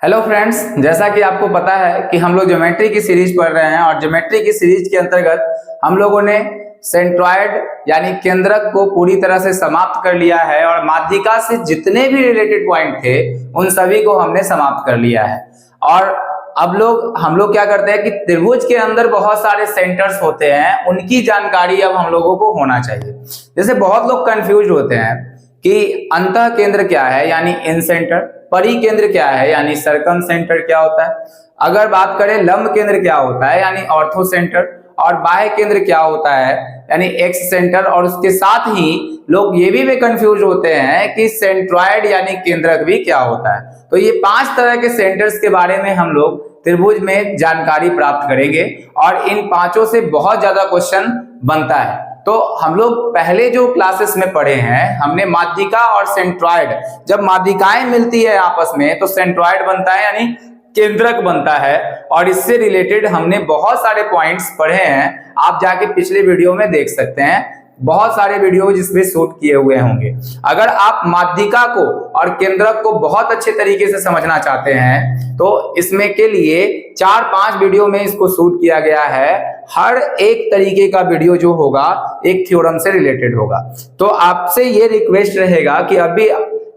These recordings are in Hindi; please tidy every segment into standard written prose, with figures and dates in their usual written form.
हेलो फ्रेंड्स, जैसा कि आपको पता है कि हम लोग ज्योमेट्री की सीरीज पढ़ रहे हैं और ज्योमेट्री की सीरीज के अंतर्गत हम लोगों ने सेंट्रॉयड यानी केंद्रक को पूरी तरह से समाप्त कर लिया है और माध्यिका से जितने भी रिलेटेड पॉइंट थे उन सभी को हमने समाप्त कर लिया है। और अब हम लोग क्या करते हैं कि त्रिभुज के अंदर बहुत सारे सेंटर्स होते हैं, उनकी जानकारी अब हम लोगों को होना चाहिए। जैसे बहुत लोग कंफ्यूज होते हैं कि अंतः केंद्र क्या है यानी इन सेंटर, परिकेंद्र क्या है यानी सर्कम सेंटर क्या होता है, अगर बात करें लंब केंद्र क्या होता है यानी ऑर्थो सेंटर, और बाह्य केंद्र क्या होता है यानी एक्स सेंटर। और उसके साथ ही लोग ये भी कंफ्यूज होते हैं कि सेंट्रॉयड यानी केंद्रक भी क्या होता है। तो ये 5 तरह के सेंटर्स के बारे में हम लोग त्रिभुज में जानकारी प्राप्त करेंगे और इन पांचों से बहुत ज्यादा क्वेश्चन बनता है। तो हम लोग पहले जो क्लासेस में पढ़े हैं हमने माध्यिका और सेंट्रॉयड, जब माध्यिकाएं मिलती है आपस में तो सेंट्रॉयड बनता है यानी केंद्रक बनता है, और इससे रिलेटेड हमने बहुत सारे पॉइंट्स पढ़े हैं। आप जाके पिछले वीडियो में देख सकते हैं, बहुत सारे वीडियो जिसमें शूट किए हुए होंगे। अगर आप माध्यिका को और केंद्रक को बहुत अच्छे तरीके से समझना चाहते हैं तो इसमें के लिए 4-5 वीडियो में इसको शूट किया गया है। हर एक तरीके का वीडियो जो होगा एक थ्योरम से रिलेटेड होगा। तो आपसे ये रिक्वेस्ट रहेगा कि अभी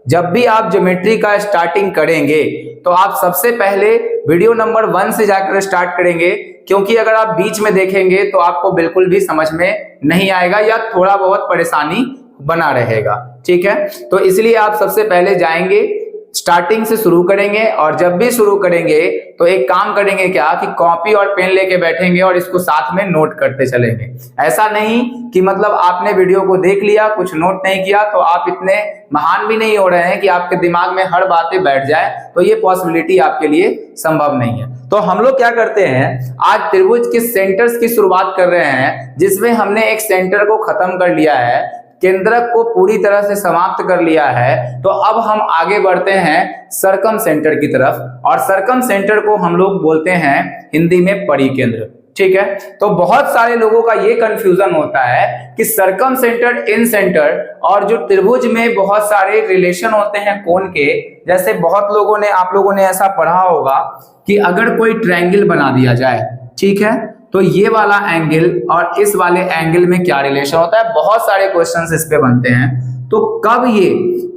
जब भी आप ज्योमेट्री का स्टार्टिंग करेंगे तो आप सबसे पहले वीडियो नंबर 1 से जाकर स्टार्ट करेंगे, क्योंकि अगर आप बीच में देखेंगे तो आपको बिल्कुल भी समझ में नहीं आएगा या थोड़ा बहुत परेशानी बना रहेगा। ठीक है, तो इसलिए आप सबसे पहले जाएंगे, स्टार्टिंग से शुरू करेंगे, और जब भी शुरू करेंगे तो एक काम करेंगे क्या कि कॉपी और पेन लेके बैठेंगे और इसको साथ में नोट करते चलेंगे। ऐसा नहीं कि मतलब आपने वीडियो को देख लिया कुछ नोट नहीं किया, तो आप इतने महान भी नहीं हो रहे हैं कि आपके दिमाग में हर बातें बैठ जाए, तो ये पॉसिबिलिटी आपके लिए संभव नहीं है। तो हम लोग क्या करते हैं, आज त्रिभुज के सेंटर्स की शुरुआत कर रहे हैं, जिसमें हमने एक सेंटर को खत्म कर लिया है, केंद्रक को पूरी तरह से समाप्त कर लिया है। तो अब हम आगे बढ़ते हैं सर्कम सेंटर की तरफ, और सर्कम सेंटर को हम लोग बोलते हैं हिंदी में परिकेंद्र। ठीक है, तो बहुत सारे लोगों का ये कंफ्यूजन होता है कि सर्कम सेंटर, इन सेंटर, और जो त्रिभुज में बहुत सारे रिलेशन होते हैं कोण के। जैसे बहुत लोगों ने, आप लोगों ने ऐसा पढ़ा होगा कि अगर कोई ट्रायंगल बना दिया जाए, ठीक है, तो ये वाला एंगल और इस वाले एंगल में क्या रिलेशन होता है, बहुत सारे क्वेश्चंस इस पे बनते हैं। तो कब ये,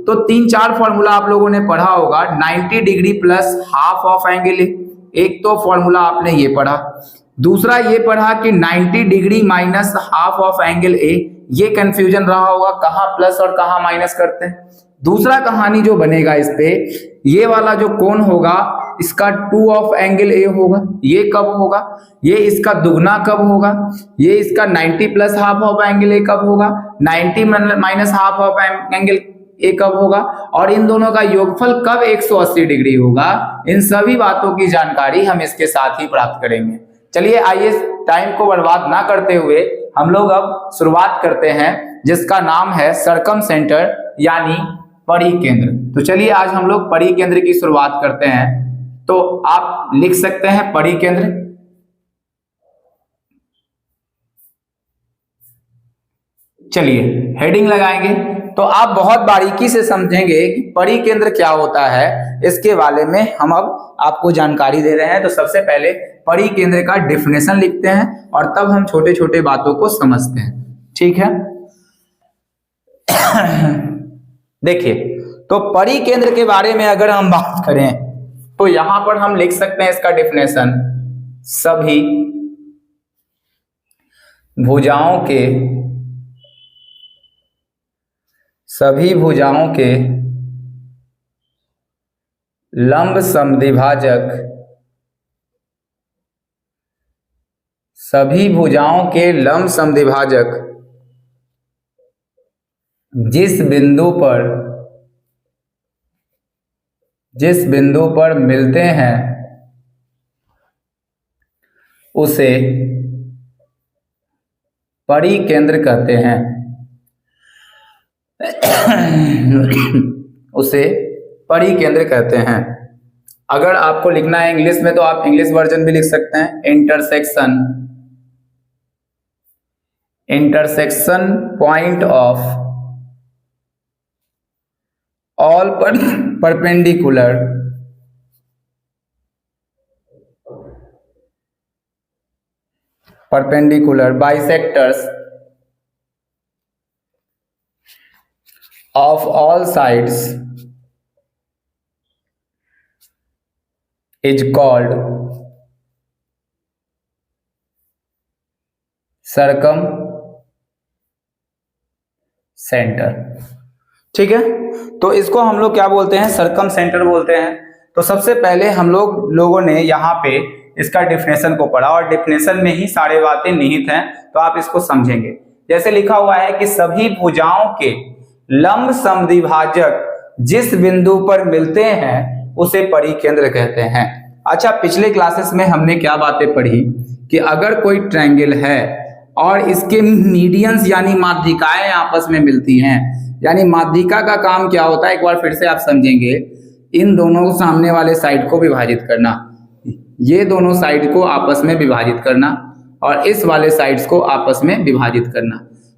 तो 3-4 फॉर्मूला आप लोगों ने पढ़ा होगा। 90 degree plus half of angle ए, एक तो फॉर्मूला आपने ये पढ़ा। दूसरा ये पढ़ा कि 90 degree minus half of angle ए, ये कंफ्यूजन रहा होगा कहाँ प्लस और कहाँ माइनस करते हैं। दूसरा कहानी जो बनेगा इस पे, ये वाला जो कोण होगा इसका 2 ऑफ एंगल ए होगा, ये कब होगा, ये इसका दुगना कब होगा, ये इसका 90 प्लस हाफ ऑफ एंगल ए कब होगा, 90 माइनस हाफ ऑफ एंगल ए कब होगा, और इन दोनों का योगफल कब 180 डिग्री होगा। इन सभी बातों की जानकारी हम इसके साथ ही प्राप्त करेंगे। चलिए आइए, टाइम को बर्बाद ना करते हुए हम लोग अब शुरुआत करते हैं, जिसका नाम है सर्कम सेंटर यानी परिकेंद्र। तो चलिए आज हम लोग परिकेंद्र की शुरुआत करते हैं। तो आप लिख सकते हैं परिकेंद्र। चलिए हेडिंग लगाएंगे, तो आप बहुत बारीकी से समझेंगे कि परिकेंद्र क्या होता है, इसके बारे में हम अब आपको जानकारी दे रहे हैं। तो सबसे पहले परिकेंद्र का डेफिनेशन लिखते हैं और तब हम छोटे छोटे बातों को समझते हैं। ठीक है, देखिए, तो परिकेंद्र के बारे में अगर हम बात करें तो यहां पर हम लिख सकते हैं इसका डेफिनेशन, सभी भुजाओं के लंब समद्विभाजक, सभी भुजाओं के लंब समद्विभाजक जिस बिंदु पर मिलते हैं उसे परिकेंद्र कहते हैं। उसे परिकेंद्र कहते हैं। अगर आपको लिखना है इंग्लिश में तो आप इंग्लिश वर्जन भी लिख सकते हैं, intersection point of all perpendicular perpendicular bisectors of all sides is called circumcenter। ठीक है, तो इसको हम लोग क्या बोलते हैं, सर्कमसेंटर बोलते हैं। तो सबसे पहले हम लोगों ने यहाँ पे इसका डेफिनेशन को पढ़ा और डेफिनेशन में ही सारे बातें निहित हैं, तो आप इसको समझेंगे। जैसे लिखा हुआ है कि सभी भुजाओं के लंब समद्विभाजक जिस बिंदु पर मिलते हैं उसे परिकेंद्र कहते हैं। अच्छा, पिछले क्लासेस में हमने क्या बातें पढ़ी कि अगर कोई ट्रायंगल है और इसके मीडियंस यानी माध्यिकाएं आपस में मिलती हैं, यानी माध्यिका का काम क्या होता है, एक बार फिर से आप समझेंगे, इन दोनों सामने वाले साइड को विभाजित करना, ये दोनों साइड को आपस में विभाजित करना और इस वाले साइड्स को आपस में विभाजित करना,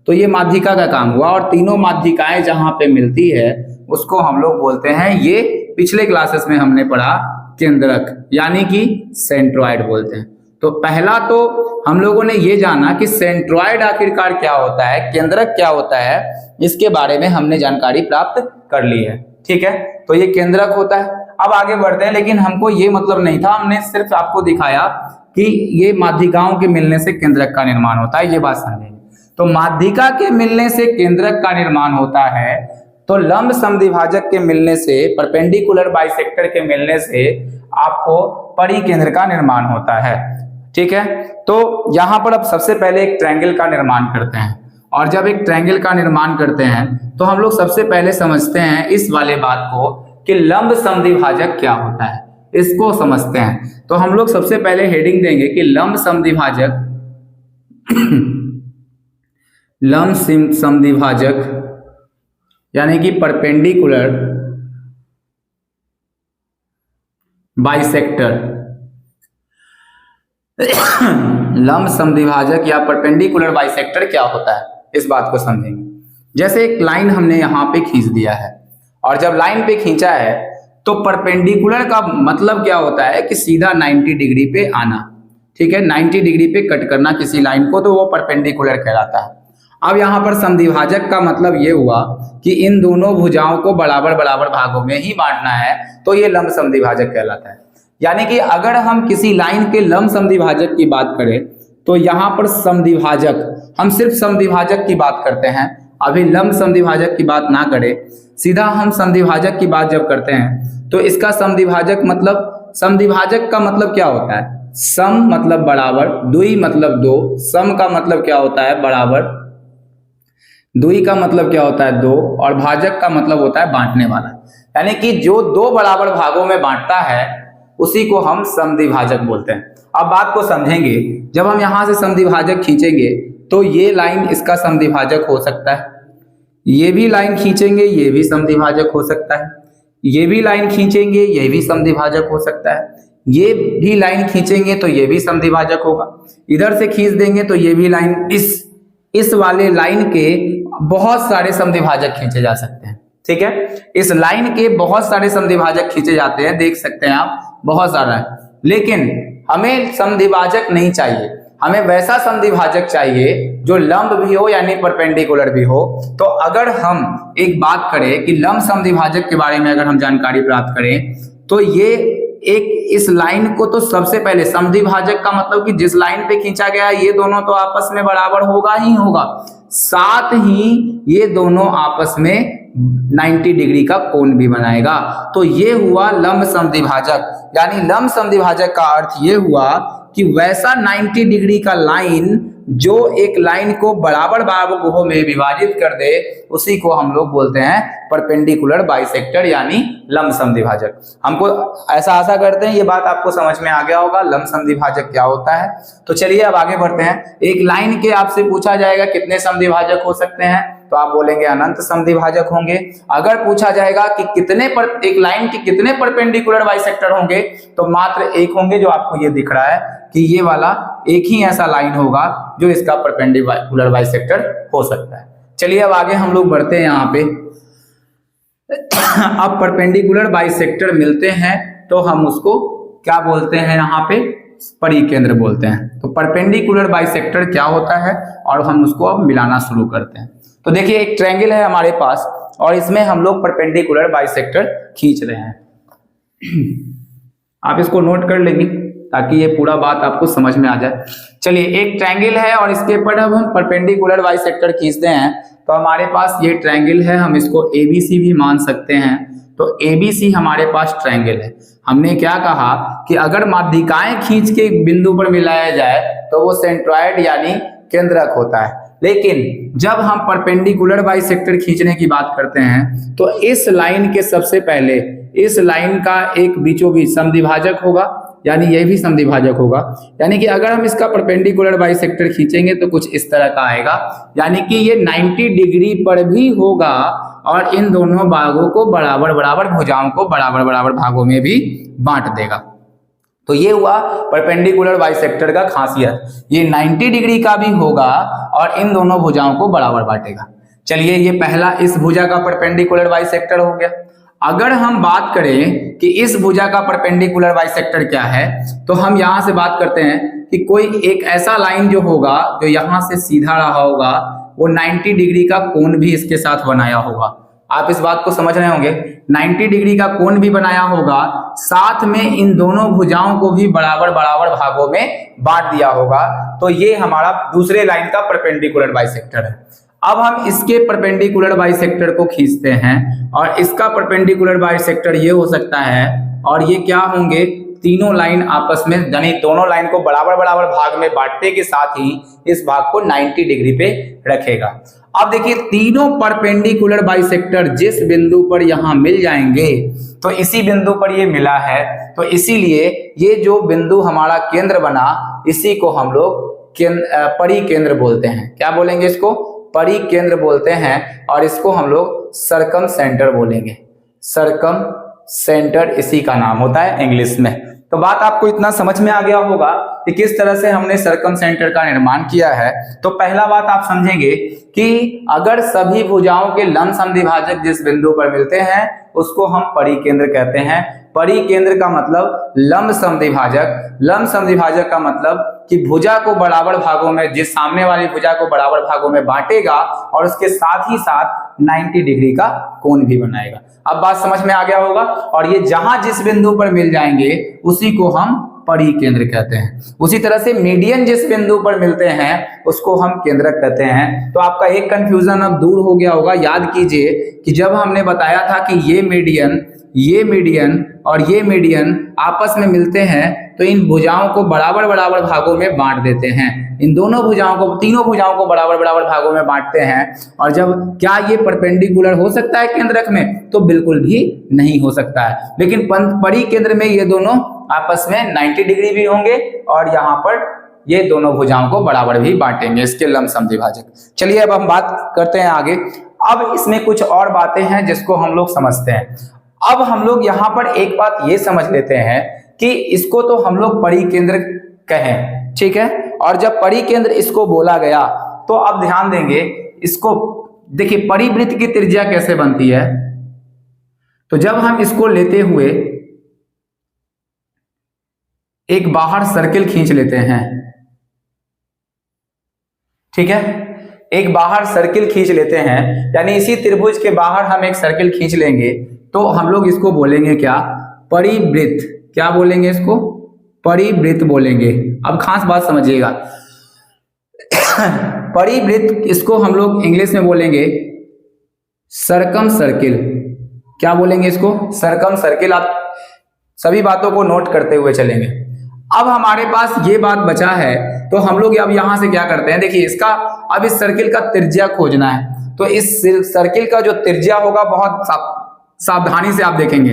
तो ये माध्यिका का काम हुआ। और तीनों माध्यिकाएं जहां पे मिलती है उसको हम लोग बोलते हैं, ये पिछले क्लासेस में हमने पढ़ा, केंद्रक यानी कि सेंट्रॉइड बोलते हैं। तो पहला तो हम लोगों ने ये जाना कि सेंट्रॉइड आखिरकार क्या होता है, केंद्रक क्या होता है, इसके बारे में हमने जानकारी प्राप्त कर ली है। ठीक है, तो ये केंद्रक होता है। अब आगे बढ़ते हैं, लेकिन हमको ये मतलब नहीं था, हमने सिर्फ आपको दिखाया कि ये माध्यिकाओं के मिलने से केंद्रक का निर्माण होता है, ये बात समझेंगे। तो माध्यिका के मिलने से केंद्रक का निर्माण होता है, तो लंब समद्विभाजक के मिलने से, परपेंडिकुलर बाइसेक्टर के मिलने से आपको परिकेंद्र का निर्माण होता है। ठीक है, तो यहां पर अब सबसे पहले एक ट्रायंगल का निर्माण करते हैं, और जब एक ट्रायंगल का निर्माण करते हैं तो हम लोग सबसे पहले समझते हैं इस वाले बात को कि लंब समद्विभाजक क्या होता है, इसको समझते हैं। तो हम लोग सबसे पहले हेडिंग देंगे कि लंब समद्विभाजक लंब समद्विभाजक यानी कि परपेंडिकुलर बाइसेक्टर, लंब समद्विभाजक या परपेंडिकुलर बाइसेक्टर क्या होता है, इस बात को समझेंगे। जैसे एक लाइन हमने यहाँ पे खींच दिया है, और जब लाइन पे खींचा है तो परपेंडिकुलर का मतलब क्या होता है कि सीधा 90 डिग्री पे आना। ठीक है, 90 डिग्री पे कट करना किसी लाइन को, तो वो परपेंडिकुलर कहलाता है। अब यहाँ पर समद्विभाजक का मतलब ये हुआ कि इन दोनों भुजाओं को बराबर बराबर भागों में ही बांटना है, तो ये लंब समद्विभाजक कहलाता है। यानी कि अगर हम किसी लाइन के लंब समद्विभाजक की बात करें तो यहाँ पर समद्विभाजक, हम सिर्फ समद्विभाजक की बात करते हैं, अभी लंब समद्विभाजक की बात ना करें, सीधा हम समद्विभाजक की बात जब करते हैं तो इसका समद्विभाजक मतलब, समद्विभाजक का मतलब क्या होता है, सम मतलब बराबर, द्वि मतलब दो, सम का मतलब क्या होता है बराबर, द्वि का मतलब क्या होता है दो, और भाजक का मतलब होता है बांटने वाला। यानी कि जो दो बराबर भागों में बांटता है उसी को हम समद्विभाजक बोलते हैं। अब बात को समझेंगे, जब हम यहां से समद्विभाजक खींचेंगे तो ये लाइन इसका समद्विभाजक हो सकता है, ये भी लाइन खींचेंगे ये भी समद्विभाजक हो सकता है, ये भी लाइन खींचेंगे ये भी समद्विभाजक हो सकता है, ये भी लाइन खींचेंगे तो ये भी समद्विभाजक होगा, इधर से खींच देंगे तो ये भी लाइन, इस वाले लाइन के बहुत सारे समद्विभाजक खींचे जा सकते हैं। ठीक है, इस लाइन के बहुत सारे समद्विभाजक खींचे जाते हैं, देख सकते हैं आप, बहुत सारा है। लेकिन हमें समद्विभाजक नहीं चाहिए, हमें वैसा समद्विभाजक चाहिए जो लंब भी हो यानी परपेंडिकुलर भी हो। तो अगर हम एक बात करें कि लंब समद्विभाजक के बारे में अगर हम जानकारी प्राप्त करें तो ये एक, इस लाइन को तो सबसे पहले, समद्विभाजक का मतलब कि जिस लाइन पे खींचा गया है ये दोनों तो आपस में बराबर होगा ही होगा, साथ ही ये दोनों आपस में 90 डिग्री का कोण भी बनाएगा। तो ये हुआ लंब समद्विभाजक। यानी लंब समद्विभाजक का अर्थ ये हुआ कि वैसा 90 डिग्री का लाइन जो एक लाइन को बराबर भागों में विभाजित कर दे उसी को हम लोग बोलते हैं परपेंडिकुलर बाइसेक्टर यानी लंब समद्विभाजक। हमको ऐसा आशा करते हैं ये बात आपको समझ में आ गया होगा लंब समद्विभाजक क्या होता है। तो चलिए अब आगे बढ़ते हैं। एक लाइन के आपसे पूछा जाएगा कितने समद्विभाजक हो सकते हैं, तो आप बोलेंगे अनंत समद्विभाजक होंगे। अगर पूछा जाएगा कि एक लाइन के कितने परपेंडिकुलर बाइसेक्टर होंगे, तो मात्र एक होंगे, जो आपको ये दिख रहा है कि ये वाला एक ही ऐसा लाइन होगा जो इसका परपेंडिकुलर बाइसेक्टर हो सकता है। चलिए अब आगे हम लोग बढ़ते हैं। यहाँ पे अब परपेंडिकुलर बाइसेक्टर मिलते हैं तो हम उसको क्या बोलते हैं, यहाँ पे परिकेंद्र बोलते हैं। तो परपेंडिकुलर बाइसेक्टर क्या होता है और हम उसको अब मिलाना शुरू करते हैं। तो देखिए एक ट्रायंगल है हमारे पास और इसमें हम लोग परपेंडिकुलर बाइसेक्टर खींच रहे हैं। आप इसको नोट कर लेंगे ताकि ये पूरा बात आपको समझ में आ जाए। चलिए एक ट्रायंगल है और इसके ऊपर अब हम परपेंडिकुलर बाइसेक्टर खींचते हैं। तो हमारे पास ये ट्रायंगल है, हम इसको ABC भी मान सकते हैं। तो ABC हमारे पास ट्रायंगल है। हमने क्या कहा कि अगर माध्यिकाएं खींच के बिंदु पर मिलाया जाए तो वो सेंट्रॉयड यानी केंद्रक होता है। लेकिन जब हम परपेंडिकुलर बाइसेक्टर खींचने की बात करते हैं तो इस लाइन के सबसे पहले इस लाइन का एक बीचों बीच समद्विभाजक होगा, यानी यह भी समद्विभाजक होगा। यानी कि अगर हम इसका परपेंडिकुलर बाइसेक्टर खींचेंगे तो कुछ इस तरह का आएगा, यानी कि ये 90 डिग्री पर भी होगा और इन दोनों भागों को बराबर बराबर भुजाओं को बराबर बराबर भागों में भी बांट देगा। तो ये हुआ परपेंडिकुलर बाइसेक्टर का खासियत, ये 90 डिग्री का भी होगा और इन दोनों भुजाओं को बराबर बांटेगा। चलिए ये पहला इस भुजा का परपेंडिकुलर बाइसेक्टर हो गया। अगर हम बात करें कि इस भुजा का परपेंडिकुलर बाइसेक्टर क्या है तो हम यहां से बात करते हैं कि कोई एक ऐसा लाइन जो होगा जो यहां से सीधा रहा होगा वो 90 डिग्री का कोण भी इसके साथ बनाया होगा। आप इस बात को समझ रहे होंगे, 90 डिग्री का कोण भी बनाया होगा, साथ में इन दोनों भुजाओं को भी बराबर बराबर भागों में बांट दिया होगा। तो ये हमारा दूसरे लाइन का परपेंडिकुलर बाइसेक्टर है। अब हम इसके परपेंडिकुलर बाइसेक्टर को खींचते हैं और इसका परपेंडिकुलर बाइसेक्टर ये हो सकता है और ये क्या होंगे, तीनों लाइन आपस में यानी दोनों लाइन को बराबर बराबर भाग में बांटने के साथ ही इस भाग को 90 डिग्री पे रखेगा। अब देखिए तीनों परपेंडिकुलर बाइसेक्टर जिस बिंदु पर यहां मिल जाएंगे तो इसी बिंदु पर ये मिला है, तो इसीलिए ये जो बिंदु हमारा केंद्र बना इसी को हम लोग परिकेंद्र बोलते हैं। क्या बोलेंगे इसको? परिकेंद्र बोलते हैं और इसको हम लोग सर्कम सेंटर बोलेंगे। सर्कम सेंटर इसी का नाम होता है इंग्लिश में। तो बात आपको इतना समझ में आ गया होगा कि किस तरह से हमने सर्कम सेंटर का निर्माण किया है। तो पहला बात आप समझेंगे कि अगर सभी भुजाओं के लंब समद्विभाजक जिस बिंदु पर मिलते हैं उसको हम परिकेंद्र कहते हैं। परिकेंद्र का मतलब लंब समद्विभाजक, लंब समद्विभाजक का मतलब कि भुजा को बराबर भागों में, जिस सामने वाली भुजा को बराबर भागों में बांटेगा और उसके साथ ही साथ 90 डिग्री का कोण भी बनाएगा। अब बात समझ में आ गया होगा। और ये जहां जिस बिंदु पर मिल जाएंगे उसी को हम परिकेंद्र कहते हैं। उसी तरह से मीडियन जिस बिंदु पर मिलते हैं उसको हम केंद्रक कहते हैं। तो आपका एक कंफ्यूजन अब दूर हो गया होगा। याद कीजिए कि जब हमने बताया था कि ये मीडियन और ये मीडियन आपस में मिलते हैं तो इन भुजाओं को बराबर बराबर भागों में बांट देते हैं। इन दोनों भुजाओं को, तीनों भुजाओं को बराबर बराबर भागों में बांटते हैं। और जब क्या ये परपेंडिकुलर हो सकता है केंद्रक में? तो बिल्कुल भी नहीं हो सकता है। लेकिन परिकेंद्र में ये दोनों आपस में 90 डिग्री भी होंगे और यहाँ पर ये दोनों भुजाओं को बराबर भी बांटेंगे, इसके लंब समद्विभाजक। चलिए अब हम बात करते हैं आगे। अब इसमें कुछ और बातें हैं जिसको हम लोग समझते हैं। अब हम लोग यहाँ पर एक बात ये समझ लेते हैं कि इसको तो हम लोग परिकेंद्र कहें, ठीक है। और जब परिकेंद्र इसको बोला गया तो अब ध्यान देंगे इसको, देखिए परिवृत्त की त्रिज्या कैसे बनती है। तो जब हम इसको लेते हुए एक बाहर सर्किल खींच लेते हैं, ठीक है, एक बाहर सर्किल खींच लेते हैं, यानी इसी त्रिभुज के बाहर हम एक सर्किल खींच लेंगे तो हम लोग इसको बोलेंगे क्या? परिवृत्त। क्या बोलेंगे इसको? परिवृत्त बोलेंगे। अब खास बात समझिएगा, परिवृत्त इसको हम लोग इंग्लिश में बोलेंगे सर्कम सर्किल। क्या बोलेंगे इसको? Circum circle. आप सभी बातों को नोट करते हुए चलेंगे। अब हमारे पास ये बात बचा है तो हम लोग अब यहां से क्या करते हैं, देखिए इसका अब इस सर्किल का त्रिज्या खोजना है। तो इस सर्किल का जो त्रिज्या होगा बहुत सावधानी से आप देखेंगे।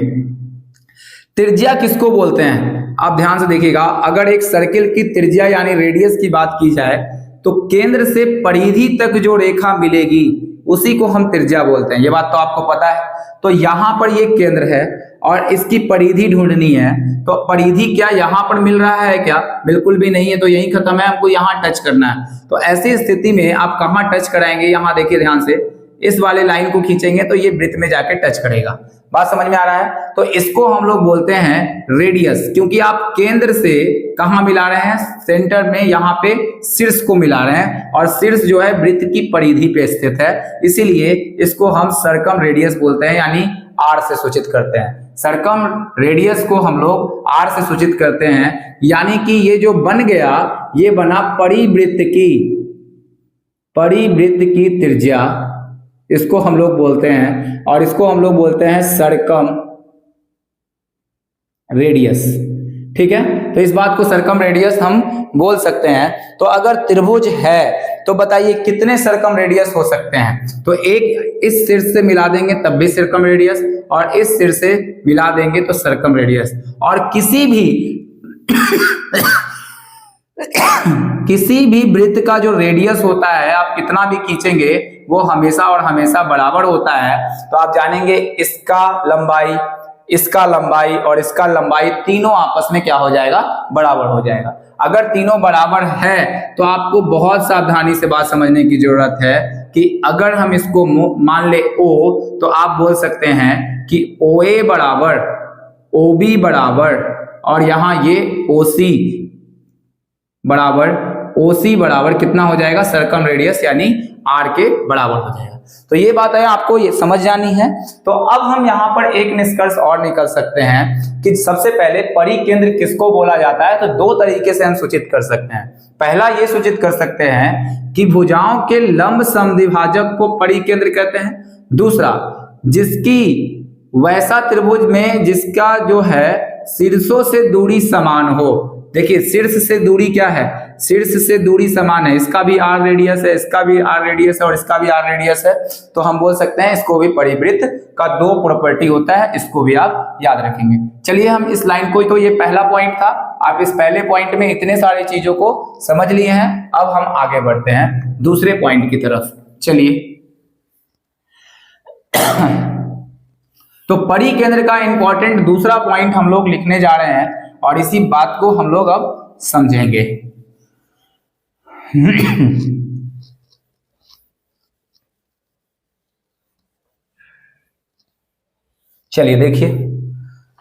त्रिज्या किसको बोलते हैं आप ध्यान से देखिएगा। अगर एक सर्किल की त्रिज्या यानी रेडियस की बात की जाए तो केंद्र से परिधि तक जो रेखा मिलेगी उसी को हम त्रिज्या बोलते हैं। ये बात तो आपको पता है। तो यहां पर ये केंद्र है और इसकी परिधि ढूंढनी है। तो परिधि क्या यहां पर मिल रहा है क्या? बिल्कुल भी नहीं है। तो यही खत्म है, हमको यहां टच करना है। तो ऐसी स्थिति में आप कहां टच कराएंगे? यहां देखिए ध्यान से, इस वाले लाइन को खींचेंगे तो ये वृत्त में जाके टच करेगा। बात समझ में आ रहा है? तो इसको हम लोग बोलते हैं रेडियस, क्योंकि आप केंद्र से कहां मिला रहे हैं, सेंटर में, यहाँ पे शीर्ष को मिला रहे हैं और शीर्ष जो है वृत्त की परिधि पे स्थित है, इसीलिए इसको हम सर्कम रेडियस बोलते हैं, यानी आर से सूचित करते हैं। सर्कम रेडियस को हम लोग आर से सूचित करते हैं, यानी कि ये जो बन गया ये बना परिवृत्त की त्रिज्या, इसको हम लोग बोलते हैं, और इसको हम लोग बोलते हैं सर्कम रेडियस। ठीक है, तो इस बात को सर्कम रेडियस हम बोल सकते हैं। तो अगर त्रिभुज है तो बताइए कितने सर्कम रेडियस हो सकते हैं? तो एक इस शीर्ष से मिला देंगे तब भी सर्कम रेडियस, और इस शीर्ष से मिला देंगे तो सर्कम रेडियस। और किसी भी वृत्त का जो रेडियस होता है, आप कितना भी खींचेंगे वो हमेशा और हमेशा बराबर होता है। तो आप जानेंगे इसका लंबाई, इसका लंबाई और इसका लंबाई तीनों आपस में क्या हो जाएगा, बराबर हो जाएगा। अगर तीनों बराबर है तो आपको बहुत सावधानी से बात समझने की जरूरत है कि अगर हम इसको मान ले O, तो आप बोल सकते हैं कि OA बराबर OB बराबर, और यहां ये OC बराबर कितना हो जाएगा, सर्कम रेडियस यानी R के बराबर हो जाएगा। तो ये बात है, आपको ये समझ जानी है। तो अब हम यहाँ पर एक निष्कर्ष और निकाल सकते हैं कि सबसे पहले परिकेंद्र किसको बोला जाता है। तो दो तरीके से हम सूचित कर सकते हैं। पहला ये सूचित कर सकते हैं कि भुजाओं के लंब समद्विभाजक को परिकेंद्र कहते हैं। दूसरा, जिसकी वैसा त्रिभुज में जिसका जो है शीर्षों से दूरी समान हो। देखिए शीर्ष से दूरी क्या है, शीर्ष से दूरी समान है, इसका भी आर रेडियस है, इसका भी आर रेडियस है और इसका भी आर रेडियस है। तो हम बोल सकते हैं इसको भी परिवृत्त का दो प्रॉपर्टी होता है, इसको भी आप याद रखेंगे। चलिए हम इस लाइन को, तो ये पहला पॉइंट था, आप इस पहले पॉइंट में इतने सारे चीजों को समझ लिए हैं। अब हम आगे बढ़ते हैं दूसरे पॉइंट की तरफ। चलिए तो परिकेंद्र का इंपॉर्टेंट दूसरा पॉइंट हम लोग लिखने जा रहे हैं और इसी बात को हम लोग अब समझेंगे। चलिए देखिए,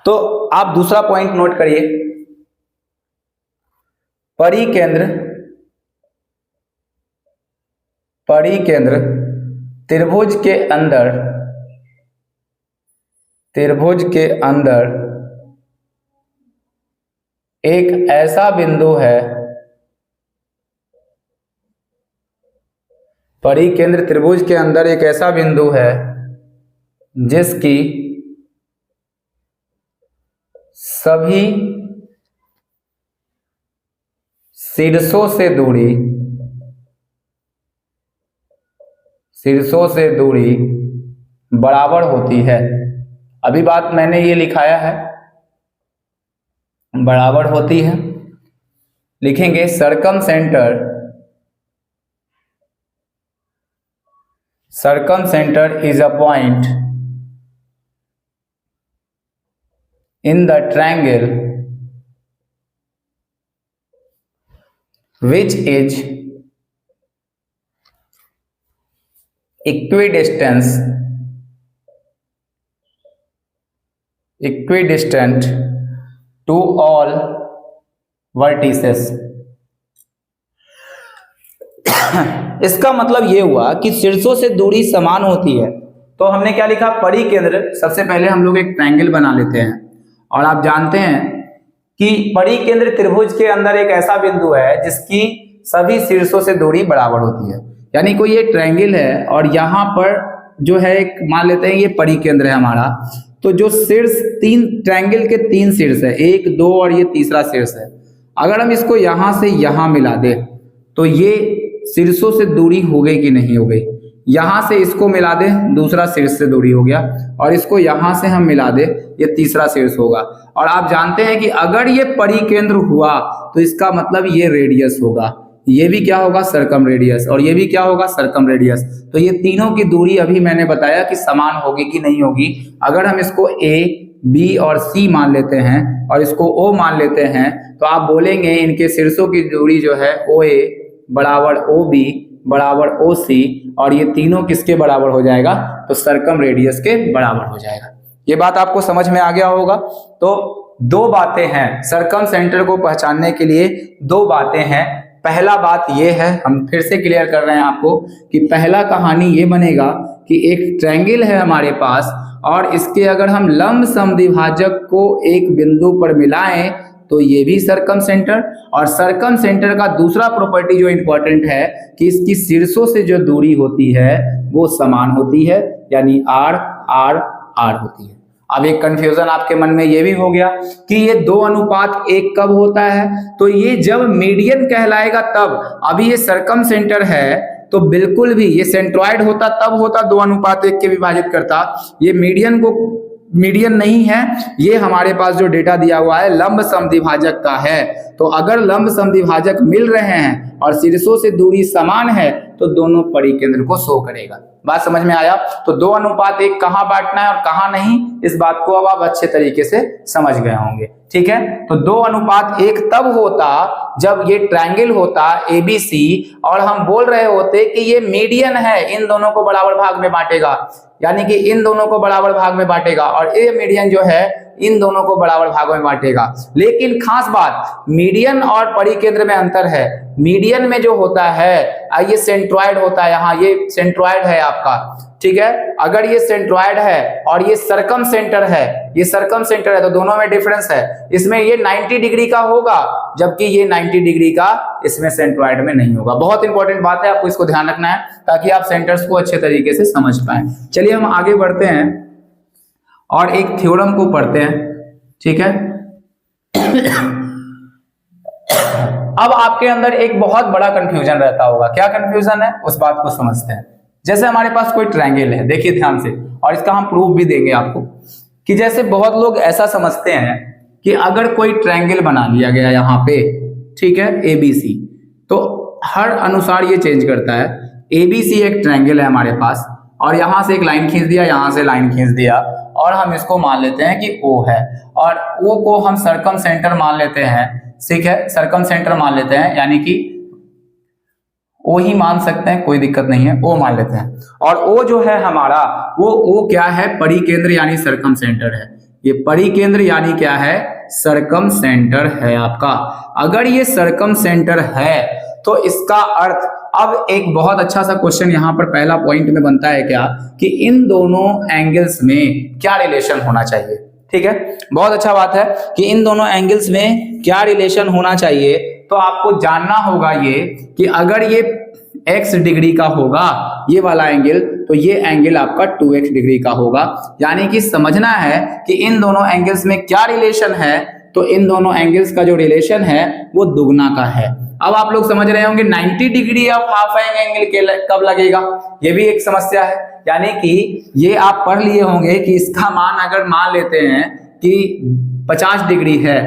तो आप दूसरा पॉइंट नोट करिए। परिकेंद्र त्रिभुज के अंदर एक ऐसा बिंदु है, परिकेंद्र त्रिभुज के अंदर एक ऐसा बिंदु है जिसकी सभी शीर्षों से दूरी बराबर होती है। अभी बात मैंने ये लिखाया है, बराबर होती है। लिखेंगे circum centre is a point in the triangle which is equidistant to all vertices। इसका मतलब ये हुआ कि शीर्षों से दूरी समान होती है। तो हमने क्या लिखा, परिकेंद्र, सबसे पहले हम लोग एक ट्रायंगल बना लेते हैं और आप जानते हैं कि परिकेंद्र त्रिभुज के अंदर एक ऐसा बिंदु है जिसकी सभी शीर्षों से दूरी बराबर होती है। यानी कोई ये ट्रायंगल है और यहाँ पर जो है एक मान लेते हैं ये परिकेंद्र है हमारा। तो जो शीर्ष तीन ट्रायंगल के तीन शीर्ष है, 1, 2 और ये तीसरा शीर्ष है। अगर हम इसको यहाँ से यहाँ मिला दे तो ये शीर्षों से दूरी हो गई कि नहीं हो गई। यहाँ से इसको मिला दे, दूसरा शीर्ष से दूरी हो गया, और इसको यहाँ से हम मिला दे, ये तीसरा शीर्ष होगा। और आप जानते हैं कि अगर ये परिकेंद्र हुआ तो इसका मतलब ये रेडियस होगा, ये भी क्या होगा, सर्कम रेडियस, और ये भी क्या होगा, सर्कम रेडियस। तो ये तीनों की दूरी अभी मैंने बताया कि समान होगी कि नहीं होगी। अगर हम इसको A, B और C मान लेते हैं और इसको O मान लेते हैं तो आप बोलेंगे इनके शीर्षों की दूरी जो है OA बराबर OB बराबर ओ सी, और ये तीनों किसके बराबर हो जाएगा, तो सर्कम रेडियस के बराबर हो जाएगा। ये बात आपको समझ में आ गया होगा। तो दो बातें हैं सर्कम सेंटर को पहचानने के लिए, दो बातें हैं। पहला बात ये है, हम फिर से क्लियर कर रहे हैं आपको कि पहला कहानी ये बनेगा कि एक ट्रायंगल है हमारे पास, और इसके अगर हम लंब समद्विभाजक को एक बिंदु पर मिलाएं तो ये भी सर्कम सेंटर। और सर्कम सेंटर का दूसरा प्रॉपर्टी जो इंपॉर्टेंट है कि इसकी शीर्षों से जो दूरी होती है वो समान होती है, यानी आर आर आर होती है। अब एक कंफ्यूजन आपके मन में ये भी हो गया कि ये 2:1 कब होता है, तो ये जब मीडियन कहलाएगा तब। अभी ये सर्कम सेंटर है तो बिल्कुल भी ये सेंट्रॉइड होता तब होता 2:1 के विभाजित करता। ये मीडियन नहीं है, ये हमारे पास जो डेटा दिया हुआ है लंब समद्विभाजक का है। तो अगर लंब समद्विभाजक मिल रहे हैं और शीर्षों से दूरी समान है तो दोनों परिकेंद्र को शो करेगा। बात समझ में आया। तो 2:1 कहाँ बांटना है और कहाँ नहीं, इस बात को अब आप अच्छे तरीके से समझ गए होंगे। ठीक है, तो 2:1 तब होता जब ये ट्रायंगल होता एबीसी और हम बोल रहे होते कि ये मीडियन है, इन दोनों को बराबर भाग में बांटेगा, यानी कि इन दोनों को बराबर भाग में बांटेगा, और ए मीडियन जो है इन दोनों को बराबर भागों में बांटेगा। लेकिन खास बात, मीडियन और परिकेंद्र में अंतर है। मीडियन में जो होता है ये सेंट्रॉइड होता है, यहाँ ये सेंट्रॉइड है आपका। ठीक है, अगर ये सेंट्रॉइड है और ये सर्कम सेंटर है, ये सर्कम सेंटर है, तो दोनों में डिफरेंस है। इसमें ये 90 डिग्री का होगा जबकि ये 90 डिग्री का इसमें सेंट्रॉइड में नहीं होगा। बहुत इंपॉर्टेंट बात है, आपको इसको ध्यान रखना है ताकि आप सेंटर्स को अच्छे तरीके से समझ पाए। चलिए हम आगे बढ़ते हैं और एक थ्योरम को पढ़ते हैं। ठीक है, अब आपके अंदर एक बहुत बड़ा कंफ्यूजन रहता होगा। क्या कंफ्यूजन है उस बात को समझते हैं। जैसे हमारे पास कोई ट्रायंगल है, देखिए ध्यान से, और इसका हम प्रूफ भी देंगे आपको कि जैसे बहुत लोग ऐसा समझते हैं कि अगर कोई ट्रायंगल बना लिया गया यहाँ पे, ठीक है, एबीसी, तो हर अनुसार ये चेंज करता है। एबीसी एक ट्रायंगल है हमारे पास, और यहां से एक लाइन खींच दिया, यहां से लाइन खींच दिया, और हम इसको मान लेते हैं कि ओ है, और ओ को हम सर्कम सेंटर मान लेते हैं। ठीक है, सर्कम सेंटर मान लेते हैं, यानी कि ओ ही मान सकते हैं, कोई दिक्कत नहीं है, ओ मान लेते हैं। और ओ जो है हमारा, वो ओ क्या है, परिकेंद्र यानी सर्कम सेंटर है। ये परिकेंद्र यानी क्या है, सर्कम सेंटर है आपका। अगर ये सर्कम सेंटर है तो इसका अर्थ, अब एक बहुत अच्छा सा क्वेश्चन यहाँ पर पहला पॉइंट में बनता है क्या, कि इन दोनों एंगल्स में क्या रिलेशन होना चाहिए। ठीक है, बहुत अच्छा बात है कि इन दोनों एंगल्स में क्या रिलेशन होना चाहिए। तो आपको जानना होगा ये कि अगर ये x डिग्री का होगा ये वाला एंगल, तो ये एंगल आपका 2x डिग्री का होगा। यानी कि समझना है कि इन दोनों एंगल्स में क्या रिलेशन है, तो इन दोनों एंगल्स का जो रिलेशन है वो दुगना का है। अब आप लोग समझ रहे होंगे 90 डिग्री ऑफ हाफ एंगल कब लगेगा, ये भी एक समस्या है। यानी कि ये आप पढ़ लिए होंगे कि इसका मान अगर मान लेते हैं कि 50 डिग्री है,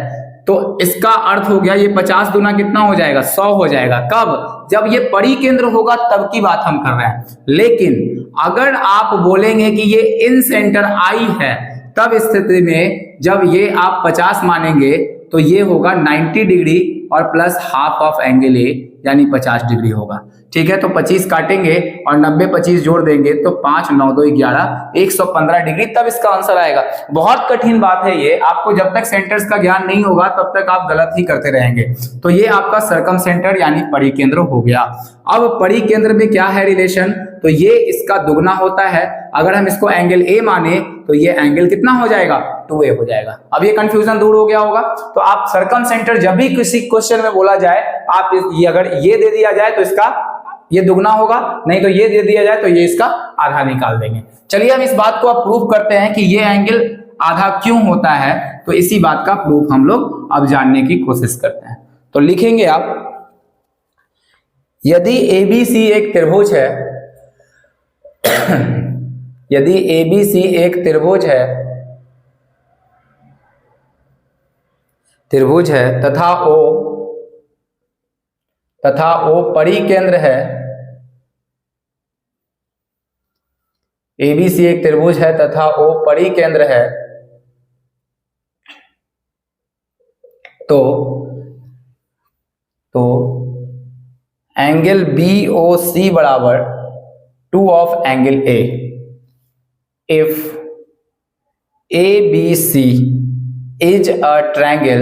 तो इसका अर्थ हो गया ये 50 दूना कितना हो जाएगा, 100 हो जाएगा। कब, जब ये परिकेंद्र होगा तब की बात हम कर रहे हैं। लेकिन अगर आप बोलेंगे कि ये इन सेंटर आई है, तब स्थिति में जब ये आप 50 मानेंगे तो ये होगा 90 डिग्री और प्लस हाफ ऑफ एंगल ए, यानी 50 डिग्री होगा। ठीक है, तो 25 काटेंगे और 90 25 जोड़ देंगे तो 5 9 2 11 115 डिग्री, तब इसका आंसर आएगा। बहुत कठिन बात है ये, आपको जब तक सेंटर्स का ज्ञान नहीं होगा तब तक आप गलत ही करते रहेंगे। तो ये आपका सर्कम सेंटर यानी परिकेंद्र हो गया। अब परिकेंद्र में क्या है रिलेशन, तो ये इसका दुगना होता है। अगर हम इसको एंगल ए माने तो ये एंगल कितना हो जाएगा, 2a हो जाएगा। अब ये कंफ्यूजन दूर हो गया होगा। तो आप सर्कम सेंटर जब भी किसी क्वेश्चन में बोला जाए, आप ये अगर ये दे दिया जाए तो इसका ये दुगना होगा, नहीं तो ये दे दिया जाए तो ये इसका आधा निकाल देंगे। चलिए हम इस बात को अब प्रूफ करते हैं कि ये एंगल आधा क्यों होता है। तो इसी बात का प्रूफ हम लोग अब जानने की कोशिश करते हैं। तो लिखेंगे आप, यदि एबीसी एक त्रिभुज है यदि एबीसी एक त्रिभुज है तथा ओ परिकेंद्र है, एबीसी एक त्रिभुज है तथा ओ परिकेंद्र है, तो एंगल बी ओ सी बराबर 2 of angle A. If A B C is a triangle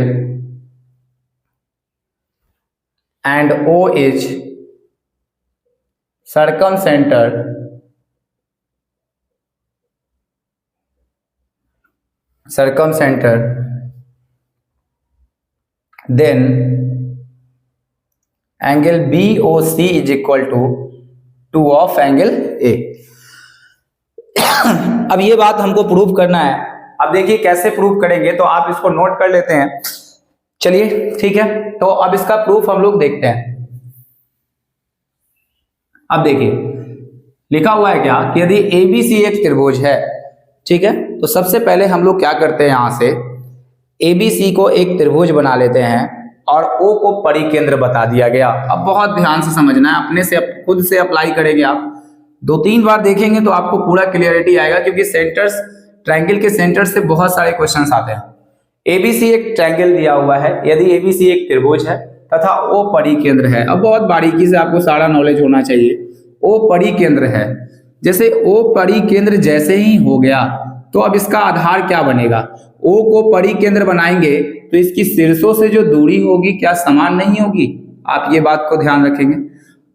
and O is circumcenter, then angle BOC is equal to 2 of angle A। अब ये बात हमको प्रूव करना है। अब देखिए कैसे प्रूव करेंगे, तो आप इसको नोट कर लेते हैं। चलिए ठीक है, तो अब इसका प्रूफ हम लोग देखते हैं। अब देखिए लिखा हुआ है क्या कि यदि ABC एक त्रिभुज है, ठीक है, तो सबसे पहले हम लोग क्या करते हैं, यहां से ABC को एक त्रिभुज बना लेते हैं और O को परिकेंद्र बता दिया गया। अब बहुत ध्यान से समझना है, अपने से खुद से अप्लाई करेंगे आप, 2-3 बार देखेंगे तो आपको पूरा क्लियरिटी आएगा, क्योंकि सेंटर्स, ट्रायंगल के सेंटर से बहुत सारे क्वेश्चंस आते हैं। ABC एक ट्रायंगल दिया हुआ है, यदि ABC एक त्रिभुज है तथा O परिकेंद्र है। अब बहुत बारीकी से आपको सारा नॉलेज होना चाहिए। O परिकेंद्र है, जैसे O परिकेंद्र जैसे ही हो गया तो अब इसका आधार क्या बनेगा, O को परिकेंद्र बनाएंगे तो इसकी शीर्षों से जो दूरी होगी क्या समान नहीं होगी? आप ये बात को ध्यान रखेंगे।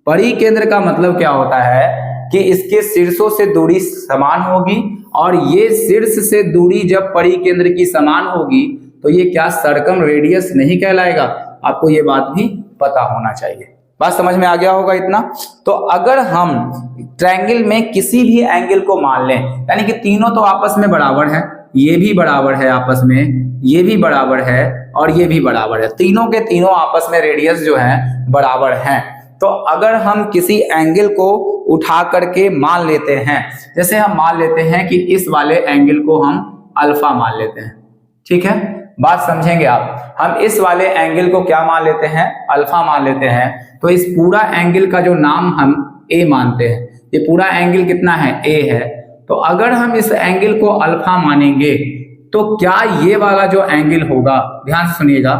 परिकेंद्र का मतलब क्या होता है कि इसके शीर्षों से दूरी समान होगी, और ये शीर्ष से दूरी जब परिकेंद्र की समान होगी तो ये क्या सर्कम रेडियस नहीं कहलाएगा। आपको ये बात भी पता होना चाहिए। बात समझ में आ गया होगा इतना। तो अगर हम ट्रायंगल में किसी भी एंगल को मान लें, यानी कि तीनों तो आपस में बराबर है, ये भी बराबर है आपस में, ये भी बराबर है और ये भी बराबर है, तीनों के तीनों आपस में रेडियस जो है बराबर हैं। तो अगर हम किसी एंगल को उठा करके मान लेते हैं, जैसे हम मान लेते हैं कि इस वाले एंगल को हम अल्फा मान लेते हैं, ठीक है, बात समझेंगे आप। हम इस वाले एंगल को क्या मान लेते हैं, अल्फा मान लेते हैं। तो इस पूरा एंगल का जो नाम हम ए मानते हैं, ये पूरा एंगल कितना है, ए है। तो अगर हम इस एंगल को अल्फा मानेंगे तो क्या ये वाला जो एंगल होगा, ध्यान से सुनिएगा,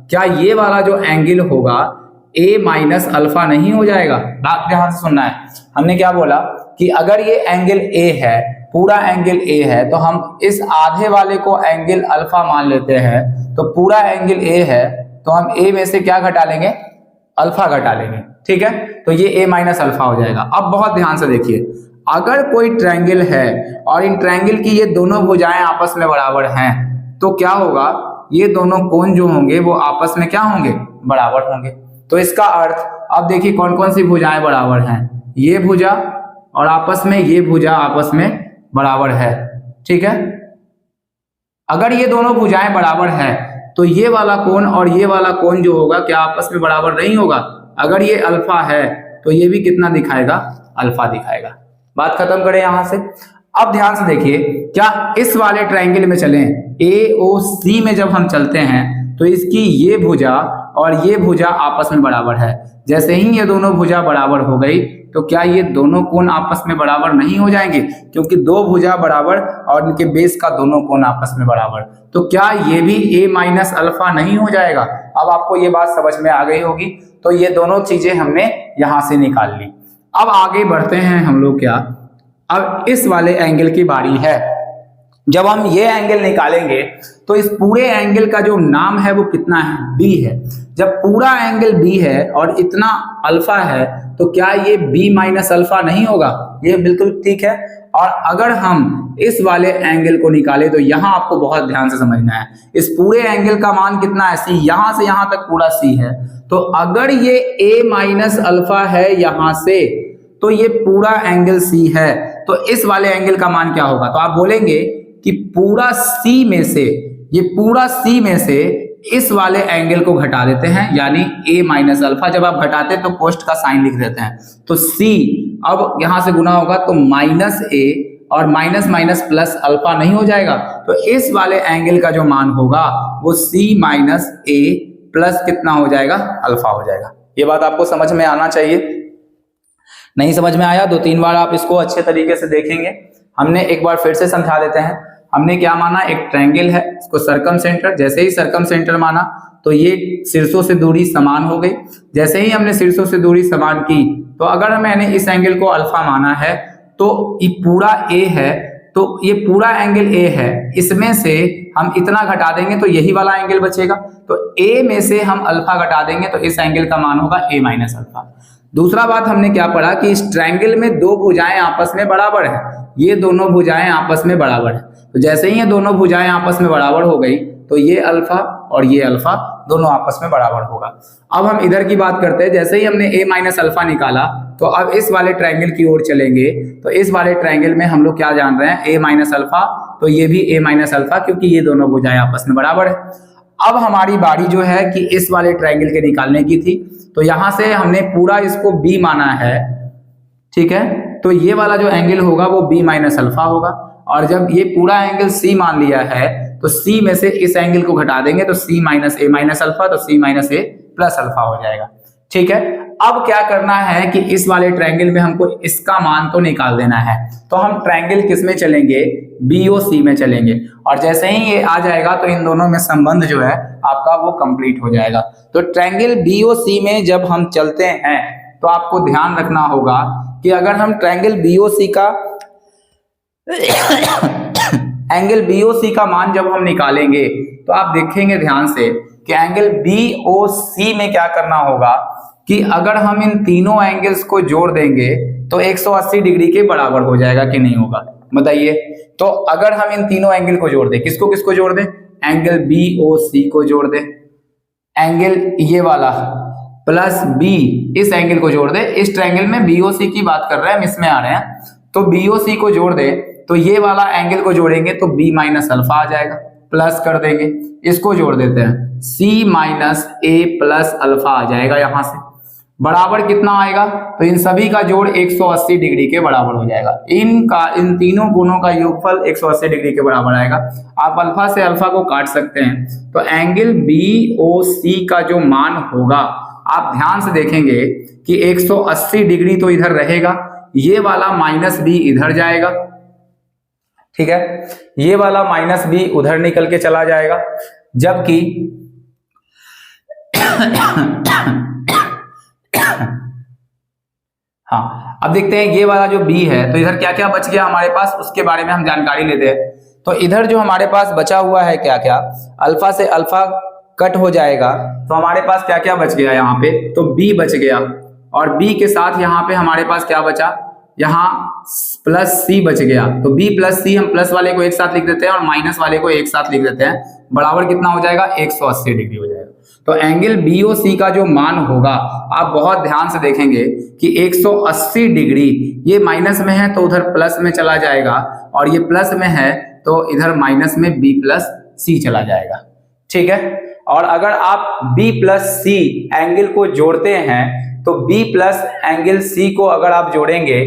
क्या ये वाला जो एंगल होगा ए माइनस अल्फा नहीं हो जाएगा? बात ध्यान से सुनना है। हमने क्या बोला कि अगर ये एंगल ए है, पूरा एंगल ए है, तो हम इस आधे वाले को एंगल अल्फा मान लेते हैं। तो पूरा एंगल ए है तो हम ए में से क्या घटा लेंगे, अल्फा घटा लेंगे, ठीक है, तो ये ए माइनस अल्फा हो जाएगा। अब बहुत ध्यान से देखिए, अगर कोई ट्रायंगल है और इन ट्रायंगल की ये दोनों भुजाएं आपस में बराबर हैं, तो क्या होगा, ये दोनों कोण जो होंगे वो आपस में क्या होंगे, बराबर होंगे। तो इसका अर्थ अब देखिए कौन कौन सी भुजाएं बराबर हैं, ये भुजा और आपस में ये भुजा आपस में बराबर है, ठीक है। अगर ये दोनों भुजाएं बराबर हैं तो ये वाला कोण और ये वाला कोण जो होगा क्या आपस में बराबर नहीं होगा? अगर ये अल्फा है तो ये भी कितना दिखाएगा, अल्फा दिखाएगा। बात खत्म करें यहां से। अब ध्यान से देखिए, क्या इस वाले ट्रायंगल में चलें, AOC में जब हम चलते हैं तो इसकी ये भुजा और ये भुजा आपस में बराबर है। जैसे ही ये दोनों भुजा बराबर हो गई तो क्या ये दोनों कोण आपस में बराबर नहीं हो जाएंगे? क्योंकि दो भुजा बराबर और इनके बेस का दोनों कोण आपस में बराबर, तो क्या ये भी a माइनस अल्फा नहीं हो जाएगा? अब आपको ये बात समझ में आ गई होगी। तो ये दोनों चीजें हमने यहां से निकाल ली। अब आगे बढ़ते हैं हम लोग, क्या अब इस वाले एंगल की बारी है। जब हम ये एंगल निकालेंगे तो इस पूरे एंगल का जो नाम है वो कितना है, B है। जब पूरा एंगल B है और इतना अल्फा है तो क्या ये B माइनस अल्फा नहीं होगा? ये बिल्कुल ठीक है। और अगर हम इस वाले एंगल को निकाले तो यहां आपको बहुत ध्यान से समझना है, इस पूरे एंगल का मान कितना है, C, यहां से यहां तक पूरा C है। तो अगर ये A माइनस अल्फा है यहां से, तो ये पूरा एंगल C है, तो इस वाले एंगल का मान क्या होगा? तो आप बोलेंगे कि पूरा C में से, ये पूरा C में से इस वाले एंगल को घटा देते हैं, यानी A माइनस अल्फा। जब आप घटाते हैं तो कोष्ट का साइन लिख देते हैं, तो C अब यहां से गुना होगा तो माइनस A और माइनस माइनस प्लस अल्फा नहीं हो जाएगा? तो इस वाले एंगल का जो मान होगा वो C माइनस A प्लस कितना हो जाएगा, अल्फा हो जाएगा। ये बात आपको समझ में आना चाहिए। नहीं समझ में आया 2-3 बार आप इसको अच्छे तरीके से देखेंगे। हमने एक बार फिर से समझा देते हैं। हमने क्या माना, एक ट्रायंगल है, इसको सर्कम सेंटर, जैसे ही सर्कम सेंटर माना तो ये शीर्षों से दूरी समान हो गई। जैसे ही हमने शीर्षों से दूरी समान की, तो अगर मैंने इस एंगल को अल्फा माना है, तो ये पूरा ए है, तो ये पूरा एंगल ए है, इसमें से हम इतना घटा देंगे तो यही वाला एंगल बचेगा। तो ए में से हम अल्फा घटा देंगे तो इस एंगल का मान होगा ए माइनस अल्फा। दूसरा बात हमने क्या पढ़ा कि इस ट्रायंगल में दो भुजाएं आपस में बराबर है, ये दोनों भुजाएं आपस में बराबर है। तो जैसे ही ये दोनों भुजाएं आपस में बराबर हो गई, तो ये अल्फा और ये अल्फा दोनों आपस में बराबर होगा। अब हम इधर की बात करते हैं। जैसे ही हमने a माइनस अल्फा निकाला, तो अब इस वाले ट्रायंगल की ओर चलेंगे, तो इस वाले ट्रायंगल में हम लोग क्या जान रहे हैं, a माइनस अल्फा, तो ये भी a माइनस अल्फा, क्योंकि ये दोनों भुजाएं आपस में बराबर है। अब हमारी बारी जो है कि इस वाले ट्रायंगल के निकालने की थी, तो यहां से हमने पूरा इसको b माना है, ठीक है, तो ये वाला जो एंगल होगा वो b माइनस अल्फा होगा। और जब ये पूरा एंगल c मान लिया है, तो c में से इस एंगल को घटा देंगे तो c minus a minus alpha, तो c minus a plus alpha हो जाएगा। ठीक है, अब क्या करना है कि इस वाले ट्रायंगल में हमको इसका मान तो निकाल देना है। तो हम ट्रायंगल किस में चलेंगे, BOC में चलेंगे, और जैसे ही ये आ जाएगा तो इन दोनों में संबंध जो है आपका वो कंप्लीट हो जाएगा। तो ट्रायंगल BOC में जब हम चलते हैं, तो आपको ध्यान रखना होगा कि अगर हम ट्रायंगल BOC का एंगल BOC का मान जब हम निकालेंगे, तो आप देखेंगे ध्यान से कि एंगल BOC में क्या करना होगा कि अगर हम इन तीनों एंगल्स को जोड़ देंगे तो 180 डिग्री के बराबर हो जाएगा कि नहीं होगा, बताइए। तो अगर हम इन तीनों एंगल को जोड़ दें, किसको किसको जोड़ दें, एंगल BOC को जोड़ दें, एंगल ये वाला प्लस B इस एंगल को जोड़ दें। इस ट्रायंगल में BOC की बात कर रहे हैं हम, इसमें आ रहे हैं, तो BOC को जोड़ दें, तो ये वाला एंगल को जोड़ेंगे तो b माइनस अल्फा आ जाएगा, प्लस कर देंगे, इसको जोड़ देते हैं, c minus a plus alpha आ जाएगा। यहां से बराबर कितना आएगा, तो इन सभी का जोड़ 180 डिग्री के बराबर हो जाएगा। इन तीनों गुणों का योगफल 180 डिग्री के बराबर आएगा। आप अल्फा से अल्फा को काट सकते हैं, तो एंगल BOC का जो मान होगा, आप ध्यान से देखेंगे कि 180 डिग्री तो इधर रहेगा, ये वाला माइनस b इधर जाएगा, ठीक है, ये वाला माइनस b उधर निकल के चला जाएगा, जबकि हाँ, अब देखते हैं ये वाला जो b है, तो इधर क्या क्या बच गया हमारे पास, उसके बारे में हम जानकारी लेते हैं। तो इधर जो हमारे पास बचा हुआ है क्या क्या, अल्फा से अल्फा कट हो जाएगा, तो हमारे पास क्या क्या बच गया यहाँ पे, तो b बच गया, और b के साथ यहाँ पे हमारे पास क्या बचा, यहाँ प्लस c बच गया। तो b प्लस c हम प्लस वाले को एक साथ लिख देते हैं और माइनस वाले को एक साथ लिख देते हैं, बराबर कितना हो जाएगा, 180 डिग्री हो जाएगा। तो एंगल BOC का जो मान होगा, आप बहुत ध्यान से देखेंगे कि 180 डिग्री, ये माइनस में है तो उधर प्लस में चला जाएगा, और ये प्लस में है तो इधर माइनस में b प्लस c चला जाएगा, ठीक है। और अगर आप b प्लस c एंगल को जोड़ते हैं, तो b प्लस एंगल c को अगर आप जोड़ेंगे,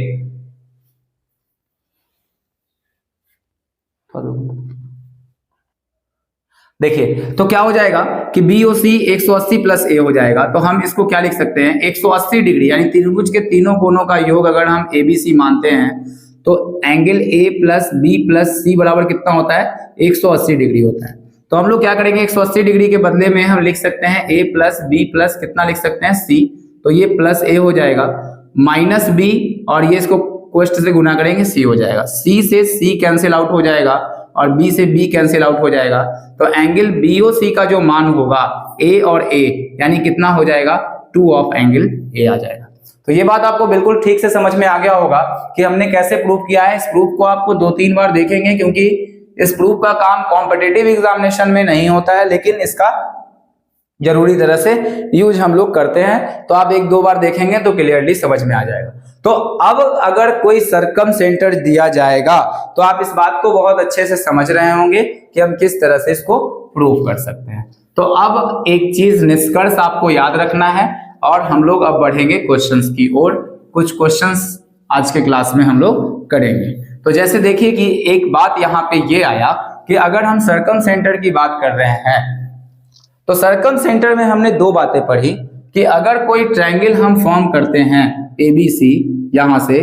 देखिए तो क्या हो जाएगा कि BOC 180 प्लस a हो जाएगा। तो हम इसको क्या लिख सकते हैं, 180 डिग्री, यानी त्रिभुज के तीनों कोणों का योग अगर हम ABC मानते हैं, तो angle A plus B plus C बराबर कितना होता है, 180 डिग्री होता है। तो हम लोग क्या करेंगे, 180 डिग्री के बदले में हम लिख सकते हैं A प्लस B प्लस कितना लिख सकते हैं, C, तो ये प्लस A हो जाएगा, माइनस B, और ये इसको कोष्ट से गुना करेंगे, C हो जाएगा, C से C कैंसिल आउट हो जाएगा और B से B कैंसिल आउट हो जाएगा। तो एंगल BOC का जो मान होगा A और A, यानी कितना हो जाएगा, 2 ऑफ एंगल A आ जाएगा। तो ये बात आपको बिल्कुल ठीक से समझ में आ गया होगा कि हमने कैसे प्रूफ किया है। इस प्रूफ को आपको 2-3 बार देखेंगे, क्योंकि इस प्रूफ का काम कॉम्पिटिटिव एग्जामिनेशन में नहीं होता है, लेकिन इसका जरूरी तरह से यूज हम लोग करते हैं। तो आप 1-2 बार देखेंगे तो क्लियरली समझ में आ जाएगा। तो अब अगर कोई सरकम सेंटर दिया जाएगा, तो आप इस बात को बहुत अच्छे से समझ रहे होंगे कि हम किस तरह से इसको प्रूव कर सकते हैं। तो अब एक चीज निष्कर्ष आपको याद रखना है, और हम लोग अब बढ़ेंगे क्वेश्चंस की ओर। कुछ क्वेश्चंस आज के क्लास में हम लोग करेंगे। तो जैसे देखिए कि एक बात यहाँ पे ये आया कि अगर हम सरकम सेंटर की बात कर रहे हैं, तो सरकम सेंटर में हमने 2 बातें पढ़ी कि अगर कोई ट्रायंगल हम फॉर्म करते हैं ABC यहां से,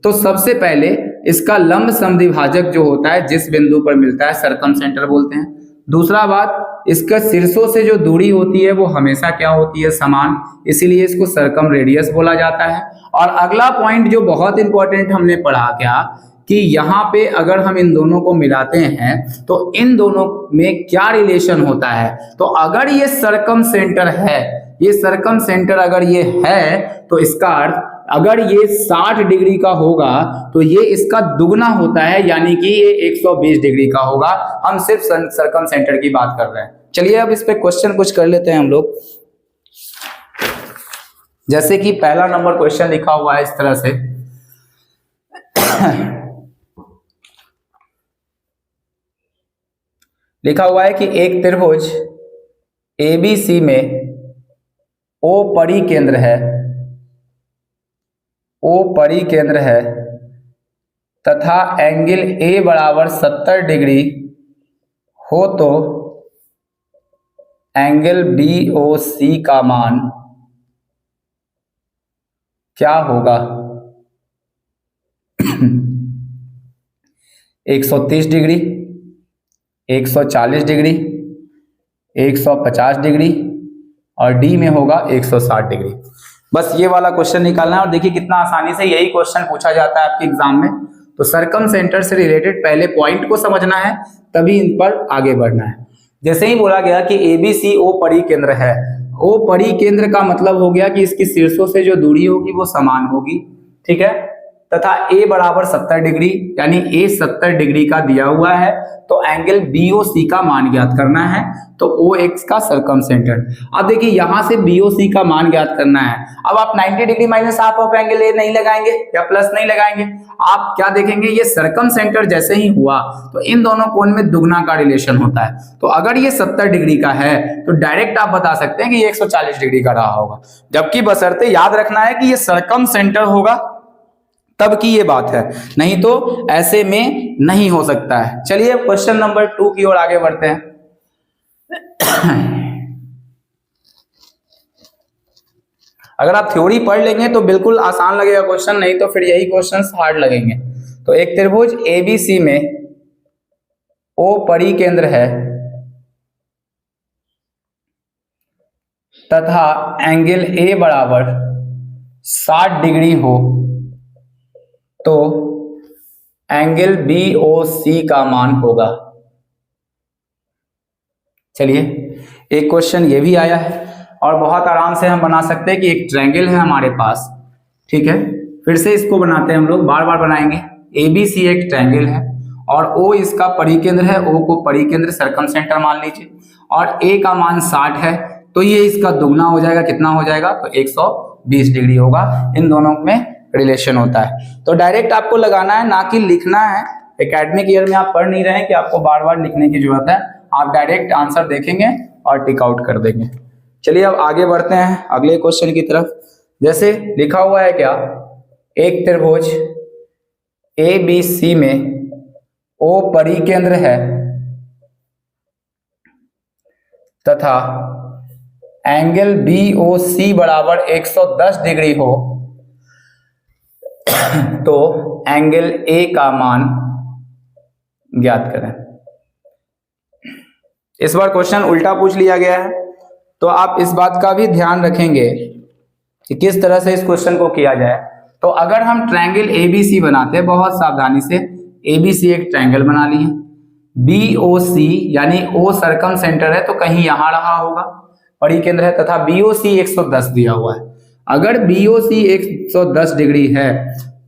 तो सबसे पहले इसका लंब समद्विभाजक जो होता है, जिस बिंदु पर मिलता है, सरकम सेंटर बोलते हैं। दूसरा बात, इसका शीर्षों से जो दूरी होती है वो हमेशा क्या होती है, समान, इसीलिए इसको सर्कम रेडियस बोला जाता है। और अगला पॉइंट जो बहुत इंपॉर्टेंट हमने पढ़ा क्या, कि यहाँ पे अगर हम इन दोनों को मिलाते हैं तो इन दोनों में क्या रिलेशन होता है। तो अगर ये सर्कम सेंटर है, ये सर्कम सेंटर अगर ये है, तो इसका अर्थ अगर ये 60 डिग्री का होगा तो ये इसका दुगना होता है, यानी कि ये 120 डिग्री का होगा। हम सिर्फ सर्कम सेंटर की बात कर रहे हैं। चलिए अब इस पे क्वेश्चन कुछ कर लेते हैं हम लोग। जैसे कि पहला नंबर क्वेश्चन लिखा हुआ है इस तरह से लिखा हुआ है कि एक त्रिभुज ABC में O परिकेंद्र है, O परिकेंद्र है तथा एंगल A बराबर 70 डिग्री हो तो एंगल BOC का मान क्या होगा। 130 डिग्री, 140 डिग्री, 150 डिग्री और डी में होगा 160 डिग्री। बस ये वाला क्वेश्चन निकालना है। और देखिए कितना आसानी से यही क्वेश्चन पूछा जाता है आपके एग्जाम में। तो सर्कम सेंटर से रिलेटेड पहले पॉइंट को समझना है, तभी इन पर आगे बढ़ना है। जैसे ही बोला गया कि ABC O परिकेंद्र है, O परिकेंद्र का मतलब हो गया कि इसकी शीर्षों से जो दूरी होगी वो समान होगी, ठीक है, तथा A बराबर 70 डिग्री, यानी A 70 डिग्री का दिया हुआ है, तो एंगल BOC का मान ज्ञात करना है, तो OX का सर्कम सेंटर। अब देखिए यहां से BOC का मान ज्ञात करना है। अब आप 90 degree minus half of angle A नहीं लगाएंगे या प्लस नहीं लगाएंगे, आप क्या देखेंगे, ये सर्कम सेंटर जैसे ही हुआ तो इन दोनों कोण में दुगना का रिलेशन होता है। तो अगर ये 70 डिग्री का है तो डायरेक्ट आप बता सकते हैं कि ये 140 डिग्री का रहा होगा, जबकि बशर्ते याद रखना है कि ये सर्कम सेंटर होगा तब की ये बात है, नहीं तो ऐसे में नहीं हो सकता है। चलिए क्वेश्चन नंबर 2 की ओर आगे बढ़ते हैं। अगर आप थ्योरी पढ़ लेंगे तो बिल्कुल आसान लगेगा क्वेश्चन, नहीं तो फिर यही क्वेश्चंस हार्ड लगेंगे। तो एक त्रिभुज ABC में O परिकेंद्र है तथा एंगल A बराबर 60 डिग्री हो तो एंगल BOC का मान होगा। चलिए एक क्वेश्चन ये भी आया है और बहुत आराम से हम बना सकते हैं कि एक ट्रायंगल है हमारे पास, ठीक है, फिर से इसको बनाते हैं हम लोग, बार बार बनाएंगे। ABC एक ट्रायंगल है और O इसका परिकेंद्र है, O को परिकेंद्र सर्कम सेंटर मान लीजिए, और A का मान 60 है, तो ये इसका दुगना हो जाएगा, कितना हो जाएगा, तो 120 डिग्री होगा। इन दोनों में रिलेशन होता है। तो डायरेक्ट आपको लगाना है, ना कि लिखना है। एकेडमिक ईयर में आप पढ़ नहीं रहे हैं कि आपको बार बार लिखने की जरूरत है, आप डायरेक्ट आंसर देखेंगे और टिक आउट कर देंगे। चलिए अब आगे बढ़ते हैं अगले क्वेश्चन की तरफ। जैसे लिखा हुआ है क्या, एक त्रिभुज ABC में O परिकेंद्र है तथा एंगल BOC बराबर 110 डिग्री हो तो एंगल A का मान ज्ञात करें। इस बार क्वेश्चन उल्टा पूछ लिया गया है, तो आप इस बात का भी ध्यान रखेंगे कि किस तरह से इस क्वेश्चन को किया जाए। तो अगर हम ट्रायंगल ABC बनाते हैं, बहुत सावधानी से, ABC एक ट्रायंगल बना लिए, BOC यानी O सर्कम सेंटर है तो कहीं यहां रहा होगा, परिकेंद्र है, तथा BOC 110 दिया हुआ है। अगर BOC 110 डिग्री है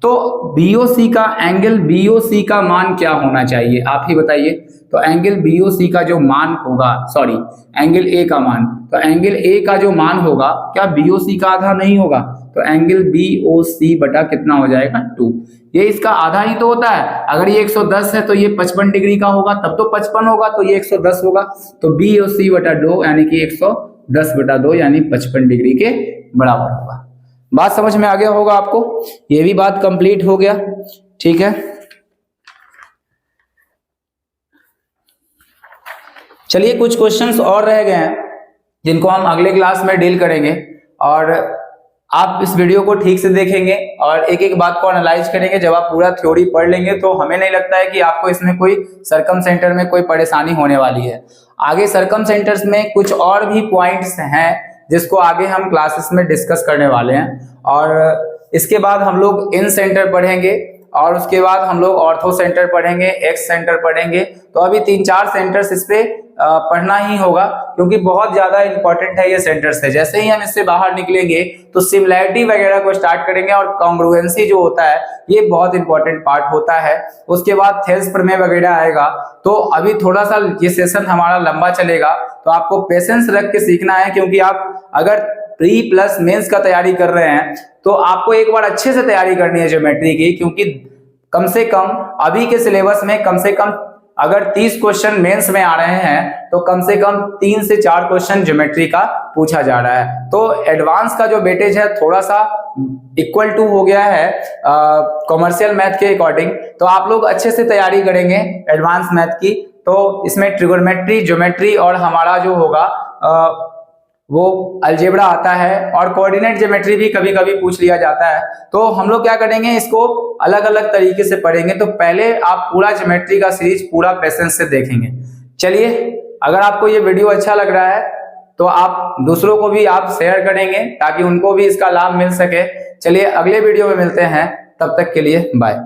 तो BOC का एंगल BOC का मान क्या होना चाहिए, आप ही बताइए। तो एंगल BOC का जो मान होगा, सॉरी एंगल A का मान, तो एंगल A का जो मान होगा क्या BOC का आधा नहीं होगा, तो एंगल BOC बटा कितना हो जाएगा, 2। ये इसका आधा ही तो होता है। अगर ये 110 है तो ये 55 डिग्री का होगा, तब तो 55 होगा, तो ये 110 होगा, तो BOC बटा 2 यानी कि 110 बटा 2 यानी 55 डिग्री के बराबर होगा। बात समझ में आ गया होगा आपको, ये भी बात कंप्लीट हो गया, ठीक है। चलिए कुछ क्वेश्चंस और रह गए हैं जिनको हम अगले क्लास में डील करेंगे, और आप इस वीडियो को ठीक से देखेंगे और एक एक बात को एनालाइज करेंगे। जब आप पूरा थ्योरी पढ़ लेंगे तो हमें नहीं लगता है कि आपको इसमें कोई सर्कम सेंटर में कोई परेशानी होने वाली है। आगे सरकम सेंटर्स में कुछ और भी पॉइंट्स हैं जिसको आगे हम क्लासेस में डिस्कस करने वाले हैं। और इसके बाद हम लोग इन सेंटर पढ़ेंगे और उसके बाद हम लोग ऑर्थो सेंटर पढ़ेंगे, एक्स सेंटर पढ़ेंगे। तो अभी 3-4 सेंटर्स इस पे पढ़ना ही होगा क्योंकि बहुत ज्यादा इंपॉर्टेंट है ये सेंटर्स है। जैसे ही हम इससे बाहर निकलेंगे तो सिमिलैरिटी वगैरह को स्टार्ट करेंगे और कॉन्ग्रुएंसी जो होता है ये बहुत इंपॉर्टेंट पार्ट होता है। उसके बाद थेल्स प्रमेय वगैरह आएगा। तो अभी थोड़ा सा ये सेशन हमारा लंबा चलेगा तो आपको पेशेंस रख के सीखना है, क्योंकि आप अगर प्री प्लस मेंस का तैयारी कर रहे हैं तो आपको एक बार अच्छे से तैयारी करनी है ज्योमेट्री की, क्योंकि कम से कम अभी के सिलेबस में कम से कम अगर 30 क्वेश्चन मेंस में आ रहे हैं तो कम से कम 3 से 4 क्वेश्चन ज्योमेट्री का पूछा जा रहा है। तो एडवांस का जो वेटेज है थोड़ा सा इक्वल टू हो गया है कॉमर्शियल मैथ के अकॉर्डिंग। तो आप लोग अच्छे से तैयारी करेंगे एडवांस मैथ की। तो इसमें ट्रिगोनोमेट्री, ज्योमेट्री और हमारा जो होगा वो अलजेब्रा आता है और कोऑर्डिनेट ज्योमेट्री भी कभी कभी पूछ लिया जाता है। तो हम लोग क्या करेंगे, इसको अलग अलग तरीके से पढ़ेंगे। तो पहले आप पूरा ज्योमेट्री का सीरीज पूरा पेशेंस से देखेंगे। चलिए, अगर आपको ये वीडियो अच्छा लग रहा है तो आप दूसरों को भी आप शेयर करेंगे ताकि उनको भी इसका लाभ मिल सके। चलिए अगले वीडियो में मिलते हैं, तब तक के लिए बाय।